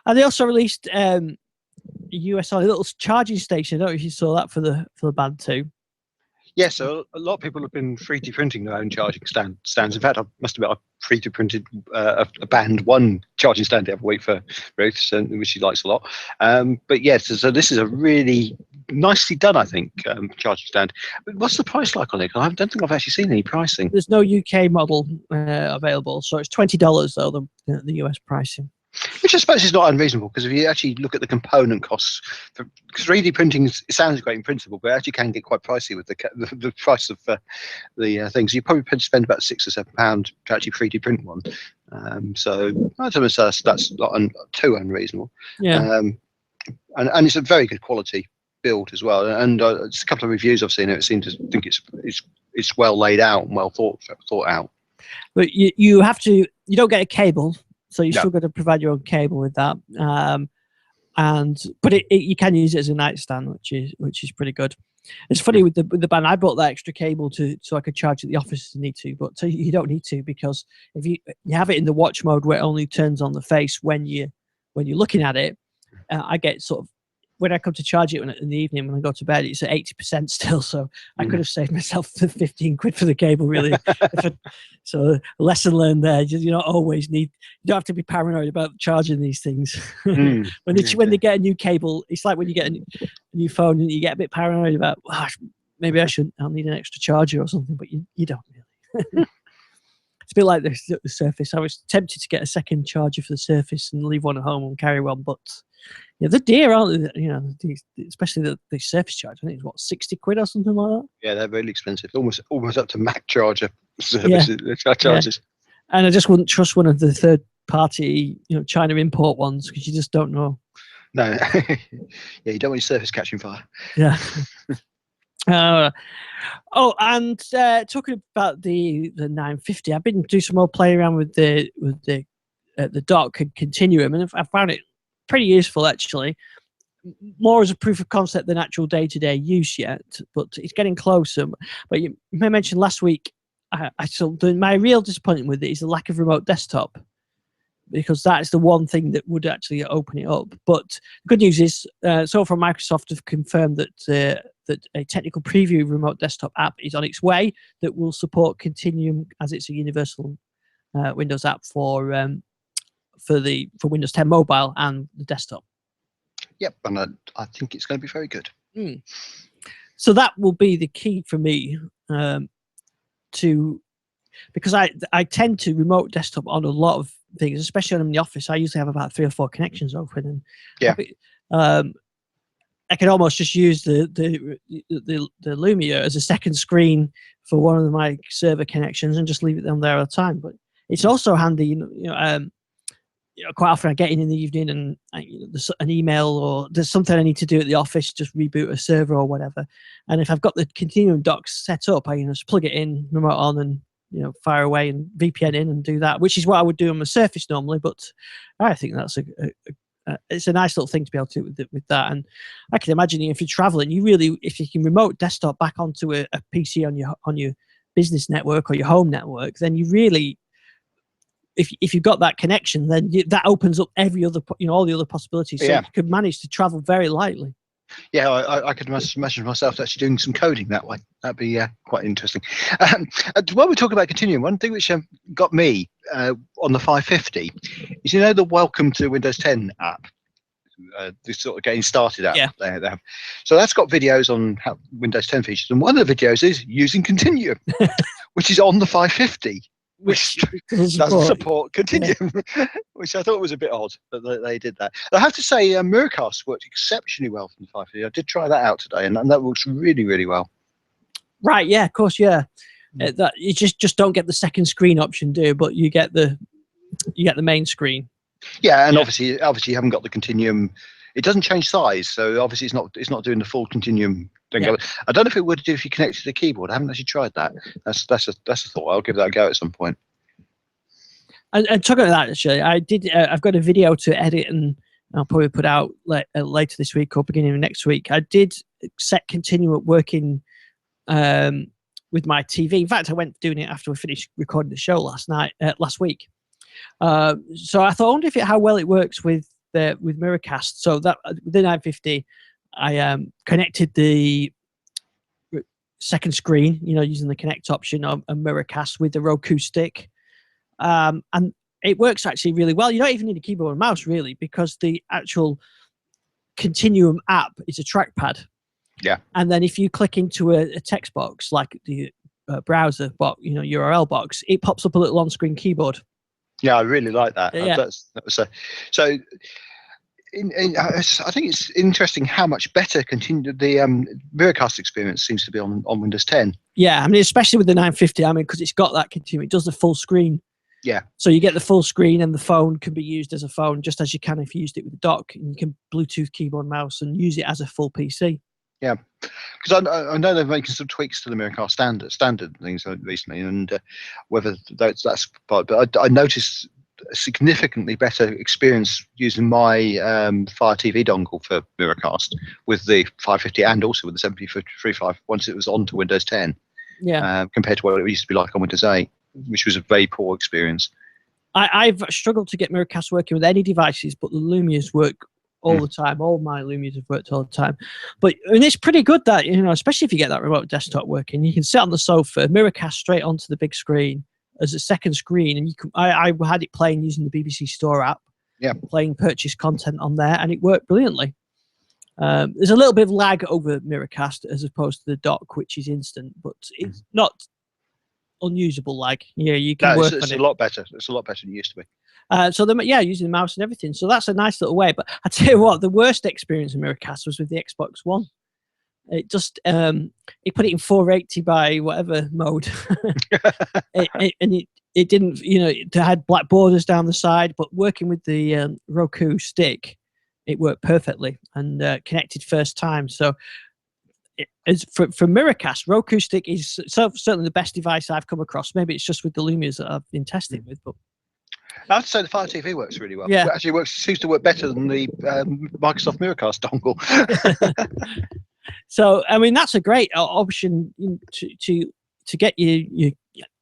And they also released USR little charging station. I don't know if you saw that for the band too. Yeah, so a lot of people have been 3D printing their own charging stands. In fact, I must admit, I 3D printed a band one charging stand the other week for Ruth, which she likes a lot. But yes, so this is a really nicely done, I think, charging stand. But what's the price like on it? I don't think I've actually seen any pricing. There's no UK model available, so it's $20 though, the US pricing. Which I suppose is not unreasonable, because if you actually look at the component costs, because 3D printing it sounds great in principle, but it actually can get quite pricey with the price of the things. You probably spend about £6 or £7 to actually 3D print one. So I don't know, that's not too unreasonable. Yeah. And it's a very good quality build as well. And just a couple of reviews I've seen, it seems to think it's well laid out and well thought out. But you don't get a cable. So you've still got to provide your own cable with that, but you can use it as a nightstand, which is pretty good. It's funny with the band. I bought that extra cable so I could charge at the office if I need to, but you don't need to, because if you have it in the watch mode where it only turns on the face when you're looking at it, I get sort of, when I come to charge it in the evening when I go to bed, it's at 80% still. So I could have saved myself 15 quid for the cable, really. So lesson learned there. You don't always you don't have to be paranoid about charging these things. When they get a new cable, it's like when you get a new phone and you get a bit paranoid about, maybe I'll need an extra charger or something, but you don't really. It's a bit like the Surface. I was tempted to get a second charger for the Surface and leave one at home and carry one, but Yeah, they're dear, aren't they? You know, especially the service charge. I think it's what, 60 quid or something like that. Yeah, they're really expensive. Almost up to Mac charger services charges. And I just wouldn't trust one of the third party, China import ones, because you just don't know. No. Yeah, you don't want your surface catching fire. Yeah. And talking about the 950, I've been doing some more play around with the dock and Continuum, and I found it pretty useful actually. More as a proof of concept than actual day-to-day use yet, but it's getting closer. But you mentioned last week, my real disappointment with it is the lack of remote desktop, because that is the one thing that would actually open it up. But the good news is, so far Microsoft have confirmed that a technical preview remote desktop app is on its way that will support Continuum, as it's a universal Windows app for Windows 10 mobile and the desktop. Yep, and I think it's going to be very good. So that will be the key for me, because I tend to remote desktop on a lot of things, especially when I'm in the office. I usually have about 3 or 4 connections open, and I can almost just use the Lumia as a second screen for one of my server connections and just leave it on there all the time. But it's also handy, quite often I get in the evening and there's an email or there's something I need to do at the office, just reboot a server or whatever. And if I've got the Continuum docks set up, I just plug it in, remote on, and fire away and VPN in and do that, which is what I would do on my Surface normally. But I think that's it's a nice little thing to be able to do with that. And I can imagine if you're traveling, if you can remote desktop back onto a PC on your business network or your home network, then you really, if you've got that connection, then that opens up every other, all the other possibilities. So you could manage to travel very lightly. Yeah, I could imagine myself actually doing some coding that way. That'd be quite interesting. While we talk about Continuum, one thing which got me on the 550 is, the Welcome to Windows 10 app, this sort of getting started app. Yeah. They have. So that's got videos on how Windows 10 features, and one of the videos is using Continuum, which is on the 550. Which doesn't support Continuum, which I thought was a bit odd that they did that. I have to say, Miracast worked exceptionally well from the 550. I did try that out today, and that works really, really well. Right? Yeah, of course. Yeah, that you just don't get the second screen option, do you? But you get the main screen. Yeah, and obviously you haven't got the Continuum. It doesn't change size, so obviously it's not doing the full Continuum thing. Yeah. I don't know if it would do if you connected to the keyboard. I haven't actually tried that. That's a thought. I'll give that a go at some point. And talking about that, actually, I've got a video to edit, and I'll probably put out later this week or beginning of next week. I did set Continuum working with my TV. In fact, I went doing it after we finished recording the show last week. So I thought, I wonder how well it works with Miracast. So that with the 950, I connected the second screen, using the connect option on Miracast with the Roku stick, and it works actually really well. You don't even need a keyboard and mouse really, because the actual Continuum app is a trackpad. Yeah. And then if you click into a text box like the browser box, URL box, it pops up a little on-screen keyboard. Yeah, I really like that. Yeah. So I think it's interesting how much better the Miracast experience seems to be on Windows 10. Yeah, especially with the 950, because it's got that Continuum, it does the full screen. Yeah. So you get the full screen, and the phone can be used as a phone, just as you can if you used it with the dock. And you can Bluetooth keyboard and mouse and use it as a full PC. Yeah, because I know they're making some tweaks to the Miracast standard things recently, and whether that's part. But I noticed a significantly better experience using my Fire TV dongle for Miracast with the 550 and also with the 735 once it was onto Windows 10. Yeah. Compared to what it used to be like on Windows 8, which was a very poor experience. I've struggled to get Miracast working with any devices, but the Lumias work all the time. All my Lumias have worked all the time. And it's pretty good that, especially if you get that remote desktop working, you can sit on the sofa, Miracast straight onto the big screen as a second screen, and I had it playing using the BBC Store app. Yeah. Playing purchase content on there, and it worked brilliantly. There's a little bit of lag over Miracast as opposed to the dock, which is instant, but it's not unusable. Like, you can No, work it's on a it. lot better. It's a lot better than it used to be. So using the mouse and everything. So that's a nice little way. But I tell you what, the worst experience in Miracast was with the Xbox One. It just it put it in 480 by whatever mode, it didn't, it had black borders down the side. But working with the Roku stick, it worked perfectly and connected first time. So as for Miracast, Roku stick is certainly the best device I've come across. Maybe it's just with the Lumias that I've been testing with, but. I have to say the Fire TV works really well. Yeah. It actually seems to work better than the Microsoft Miracast dongle. So I mean, that's a great option to get you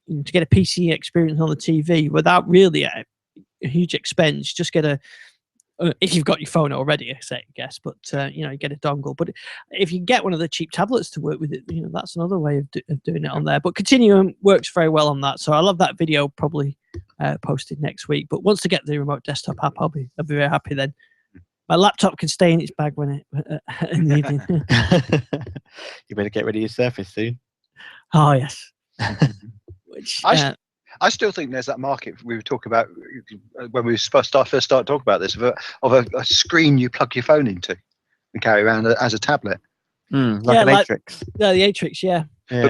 to get a PC experience on the TV without really a huge expense. Just get a if you've got your phone already, I guess, but you get a dongle. But if you get one of the cheap tablets to work with it, that's another way of doing it on there. But Continuum works very well on that, so I love that video. Probably posted next week. But once I get the remote desktop app, I'll be very happy then. My laptop can stay in its bag when in the evening. You better get rid of your Surface soon. Oh yes. Which I still think there's that market we were talking about when we first started talking about this of a screen you plug your phone into and carry around as a tablet. Like an Atrix. Yeah, the Atrix, yeah.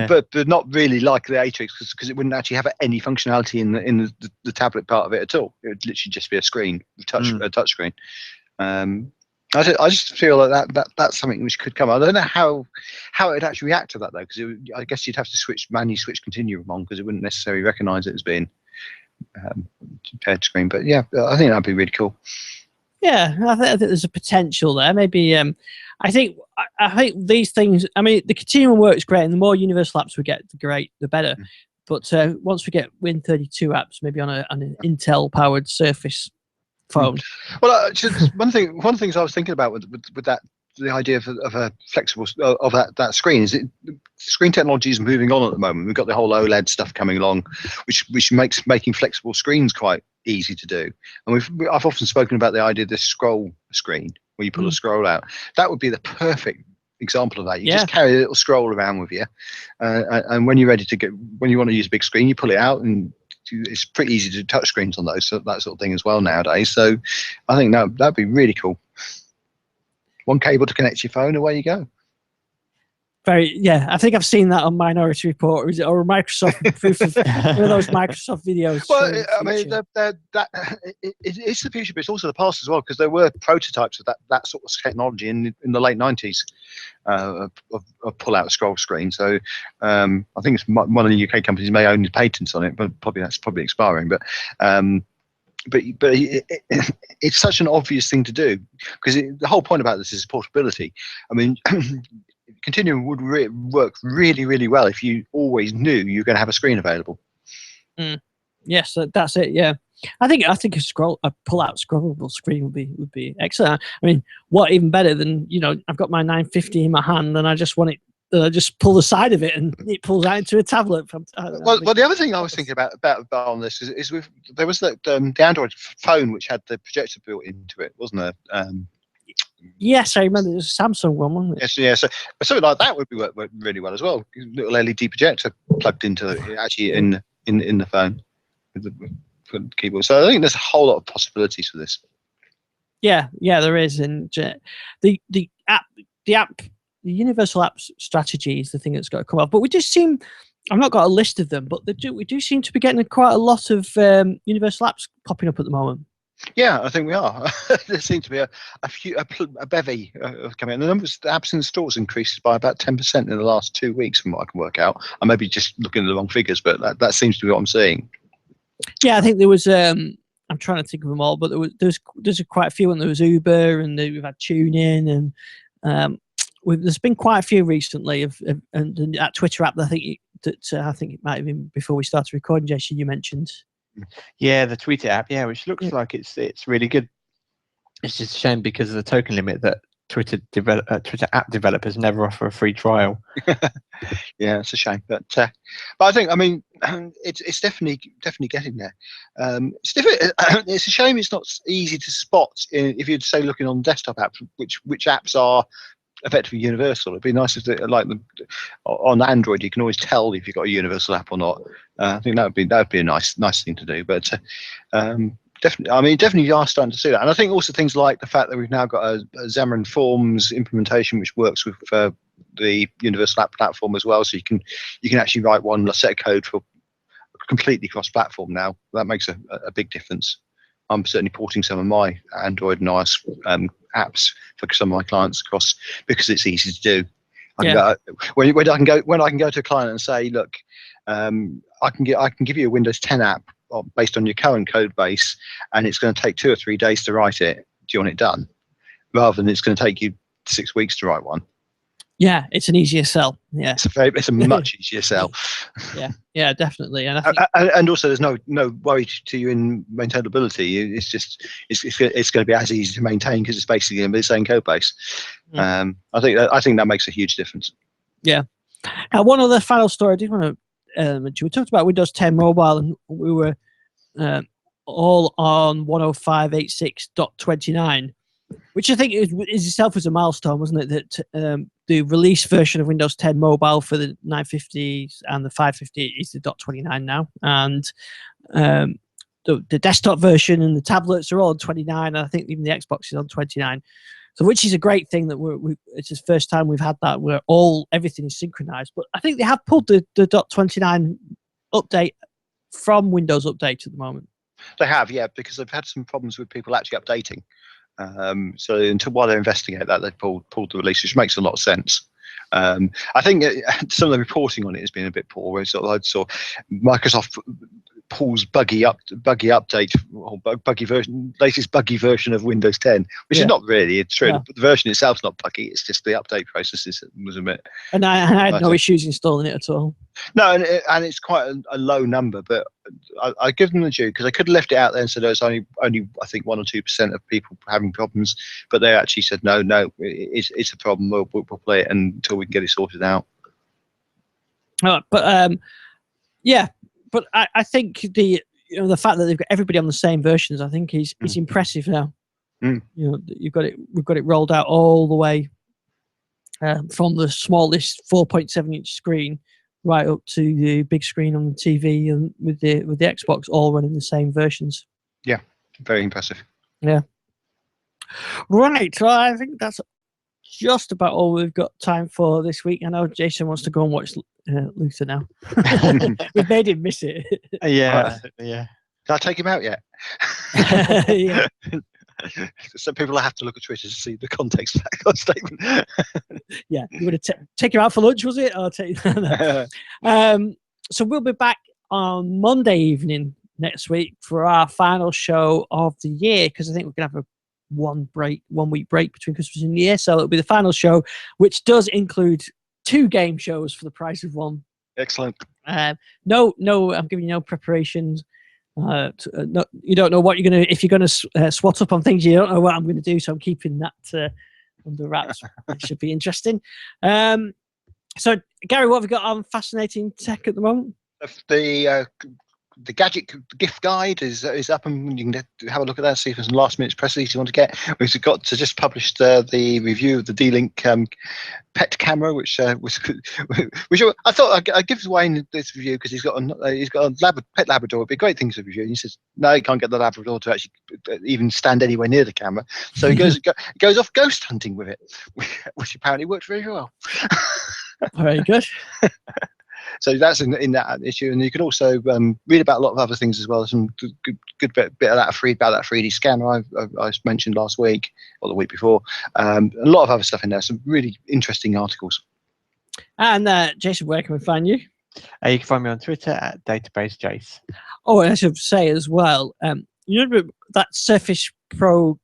But not really like the Atrix because it wouldn't actually have any functionality in the tablet part of it at all. It would literally just be a screen, a touch screen. I just feel like that's something which could come. I don't know how it would actually react to that though, because I guess you'd have to manually switch Continuum on because it wouldn't necessarily recognise it as being paired screen. But yeah, I think that'd be really cool. Yeah, I think there's a potential there. Maybe I think these things. I mean, the Continuum works great, and the more universal apps we get, the better. But once we get Win32 apps, maybe on an Intel-powered Surface phone. Well, one of the things I was thinking about with that, the idea of a flexible of that screen is screen technology is moving on at the moment. We've got the whole OLED stuff coming along, which makes making flexible screens quite easy to do. And I've often spoken about the idea of this scroll screen where you pull a scroll out. That would be the perfect example of that. You just carry a little scroll around with you, and when you're ready when you want to use a big screen, you pull it out, and it's pretty easy to do touch screens on those, so that sort of thing as well nowadays. So I think that'd be really cool. One cable to connect your phone, away you go. I think I've seen that on Minority Report or Microsoft one of those Microsoft videos. Well, I mean, it's the future, but it's also the past as well, because there were prototypes of that sort of technology in the late 90s of pull-out scroll screen. So I think it's one of the UK companies may own patents on it, but that's probably expiring. But it's such an obvious thing to do, because the whole point about this is portability. I mean, Continuum would work really, really well if you always knew you were going to have a screen available. Yes, that's it. Yeah, I think a pull-out scrollable screen would be excellent. I mean, what even better than I've got my 950 in my hand and I just want it. Just pull the side of it and it pulls out into a tablet. Well, the other thing I was thinking about on this is there was the Android phone which had the projector built into it, wasn't there? Yes, I remember. It was a Samsung one, wasn't it? Yes, yeah. So something like that would work really well as well. Little LED projector plugged into actually in the phone with the keyboard. So I think there's a whole lot of possibilities for this. Yeah, there is, and the universal apps strategy is the thing that's got to come up. But we just seem, I've not got a list of them, but we do seem to be getting quite a lot of universal apps popping up at the moment. Yeah, I think we are. There seems to be a bevy coming in. The number of apps in the stores increased by about 10% in the last 2 weeks, from what I can work out. I may be just looking at the wrong figures, but that seems to be what I'm seeing. Yeah, I think there was. I'm trying to think of them all, but there's quite a few, and there was Uber, and we've had TuneIn, and there's been quite a few recently and that Twitter app. I think it might have been before we started recording, Jason, you mentioned. Yeah, the Tweeter app, which looks like it's really good. It's just a shame because of the token limit that Twitter app developers never offer a free trial. Yeah, it's a shame, but I think, I mean, it's definitely getting there. It's a shame it's not easy to spot if you'd say looking on desktop apps which apps are effectively universal. It'd be nice if on Android you can always tell if you've got a universal app or not. I think that would be a nice thing to do. But definitely you are starting to see that, and I think also things like the fact that we've now got a Xamarin Forms implementation which works with the universal app platform as well, so you can actually write one set of code for completely cross-platform now. That makes a big difference. I'm certainly porting some of my Android and iOS apps for some of my clients across because it's easy to do. When I can go to a client and say, look, I can give you a Windows 10 app based on your current code base, and it's going to take 2 or 3 days to write it. Do you want it done? Rather than it's going to take you 6 weeks to write one. Yeah, it's an easier sell. Yeah, it's a much easier sell. Yeah, definitely. And I think, and also there's no worry to you in maintainability. It's just it's going to be as easy to maintain because it's basically going to be the same code base. I think that makes a huge difference. Yeah. Now, one other final story I did want to mention. We talked about Windows 10 Mobile, and we were all on 105.86.29. Which I think is itself as a milestone, wasn't it? That the release version of Windows 10 Mobile for the 950 and the 550 is the .29 now, and the desktop version and the tablets are all on 29. And I think even the Xbox is on 29. So, which is a great thing that it's the first time we've had that where everything is synchronized. But I think they have pulled the .29 update from Windows Update at the moment. They have, yeah, because they've had some problems with people actually updating. So while they investigate that, they've pulled the release, which makes a lot of sense. I think some of the reporting on it has been a bit poor. I saw Microsoft pulls buggy update or latest buggy version of Windows 10, which is not really. It's true. No. The version itself's not buggy. It's just the update process was a bit. And I had no issues installing it at all. No, and it's quite a low number, but I give them the due because I could have left it out there and said there's only I think 1 or 2% of people having problems, but they actually said no, it's a problem. We'll play it until we can get it sorted out. But I think the fact that they've got everybody on the same versions, I think is impressive now. We've got it rolled out all the way from the smallest 4.7-inch screen right up to the big screen on the TV, and with the Xbox all running the same versions. Yeah, very impressive. Yeah. Right. So I think that's just about all we've got time for this week. I know Jason wants to go and watch Luther now. We've made him miss it. Yeah. Did I take him out yet? Yeah. Some people have to look at Twitter to see the context of that statement. Yeah, you would have take him out for lunch, was it? Or so we'll be back on Monday evening next week for our final show of the year, because I think we're gonna have a 1 week break between Christmas and New Year. So it'll be the final show, which does include 2 game shows for the price of 1. Excellent. No, I'm giving you no preparations. You don't know what you're gonna, if you're gonna swat up on things. You don't know what I'm gonna do, so I'm keeping that under wraps. It should be interesting. So Gary, what have we got on Fascinating Tech at the moment? The gadget gift guide is up, and you can have a look at that, see if there's some last minute press release you want to get. We've got to just published the review of the D-Link pet camera, which I thought I'd give Wayne this review because he's got a pet Labrador. It'd be a great thing to review. And he says no, he can't get the Labrador to actually even stand anywhere near the camera, so he goes off ghost hunting with it, which apparently worked very well. Very good. So that's in that issue, and you can also read about a lot of other things as well. Some good bit of that about that 3D scanner I mentioned last week or the week before. A lot of other stuff in there. Some really interesting articles. And Jason, where can we find you? You can find me on Twitter at DatabaseJace. Oh, and I should say as well, you remember that Surface Pro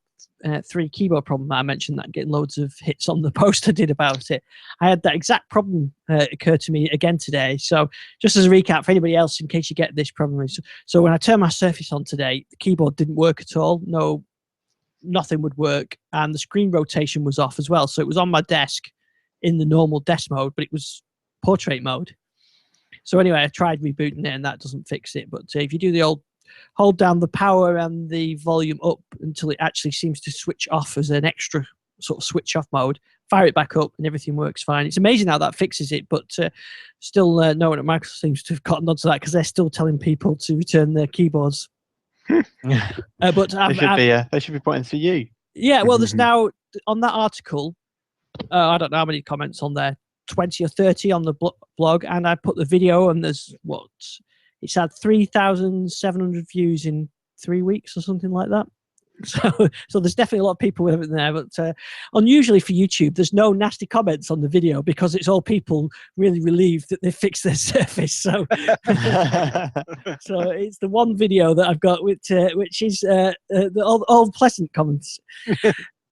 3 keyboard problem that I mentioned, that getting loads of hits on the post I did about it? I had that exact problem occur to me again today. So just as a recap for anybody else, in case you get this problem, so when I turned my Surface on today, the keyboard didn't work at all. Nothing would work, and the screen rotation was off as well. So it was on my desk in the normal desk mode, but it was portrait mode. So anyway, I tried rebooting it, and that doesn't fix it. But if you do the old hold down the power and the volume up until it actually seems to switch off as an extra sort of switch off mode, fire it back up, and everything works fine. It's amazing how that fixes it, but still no one at Microsoft seems to have gotten onto that because they're still telling people to return their keyboards. But they should be pointing to you. Yeah, well, there's now on that article, I don't know how many comments on there, 20 or 30 on the blog, and I put the video, and there's it's had 3,700 views in 3 weeks or something like that. So there's definitely a lot of people with it there, but unusually for YouTube, there's no nasty comments on the video because it's all people really relieved that they fixed their Surface. So, so it's the one video that I've got which is all pleasant comments.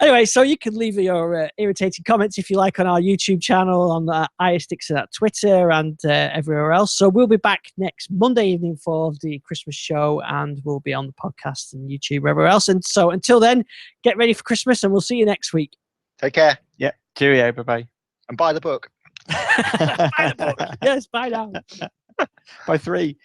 Anyway, so you can leave your irritating comments if you like on our YouTube channel, on iSticks at Twitter, and everywhere else. So we'll be back next Monday evening for the Christmas show, and we'll be on the podcast and YouTube, everywhere else. And so until then, get ready for Christmas, and we'll see you next week. Take care. Yeah. Cheerio. Bye-bye. And buy the book. Buy the book. Yes, buy now. Buy 3.